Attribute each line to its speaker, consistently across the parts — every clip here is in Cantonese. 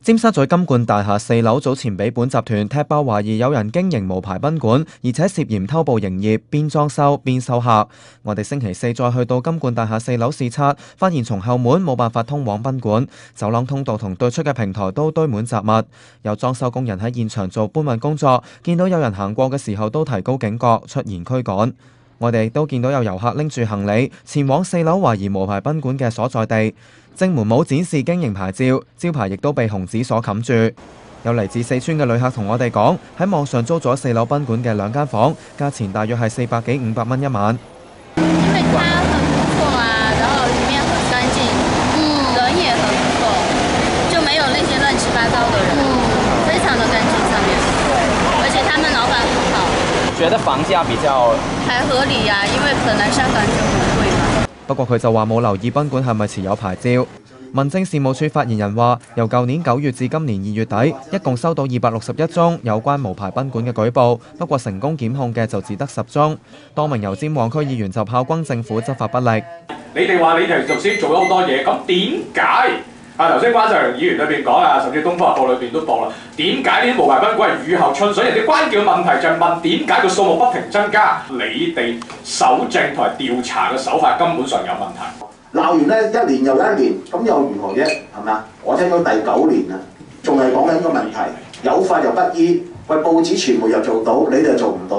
Speaker 1: 尖沙咀金冠大廈4樓早前俾本集團踢爆，懷疑有人經營無牌賓館，而且涉嫌偷步營業，邊裝修邊收客。我哋星期四再去到金冠大廈4樓視察，發現從後門冇辦法通往賓館，走廊通道同對出嘅平台都堆滿雜物。有裝修工人喺現場做搬運工作，見到有人行過嘅時候都提高警覺，出言驅趕。我哋亦都見到有遊客拎住行李前往4樓懷疑無牌賓館嘅所在地，正門冇展示經營牌照，招牌亦都被紅紙所冚住。有嚟自四川嘅旅客同我哋講，喺網上租咗4樓賓館嘅2間房，價錢大約係400幾500蚊一晚。
Speaker 2: 因為它很不錯啊，然後裡面很乾淨，人也很不錯，就沒有那些亂七八糟的人，非常的乾淨上面，而且他們老闆很好。
Speaker 3: 覺得房價比較
Speaker 2: 還合理啊，因為可能香港就很貴嘛。
Speaker 1: 不過佢就話冇留意賓館係咪持有牌照。民政事務處發言人話，由舊年9月至今年2月底，一共收到261宗有關無牌賓館嘅舉報，不過成功檢控嘅就只得10宗。多名油尖旺區議員就炮轟政府執法不力。
Speaker 4: 你哋話你哋頭先做咗好多嘢，咁點解？頭先關焯耀議員裏邊講啊，甚至《東方日報》裏邊都報啦。點解呢啲無牌賓館係雨後春筍？人哋關鍵嘅問題就係問點解個數目不停增加？你哋搜證同埋調查嘅手法根本上有問題。
Speaker 5: 鬧完咧1年又1年，咁又如何啫？係咪啊？我聽到第9年啦，仲係講緊個問題，有法又不依，喂報紙傳媒又做到，你哋又做唔到，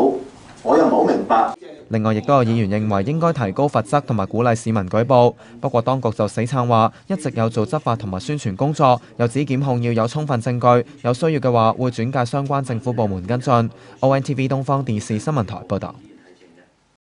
Speaker 5: 我又唔好明白。
Speaker 1: 另外，亦都有議員認為應該提高罰則同埋鼓勵市民舉報。不過，當局就死撐話一直有做執法同埋宣傳工作，又指檢控要有充分證據，有需要嘅話會轉介相關政府部門跟進。ONTV 東方電視新聞台報道。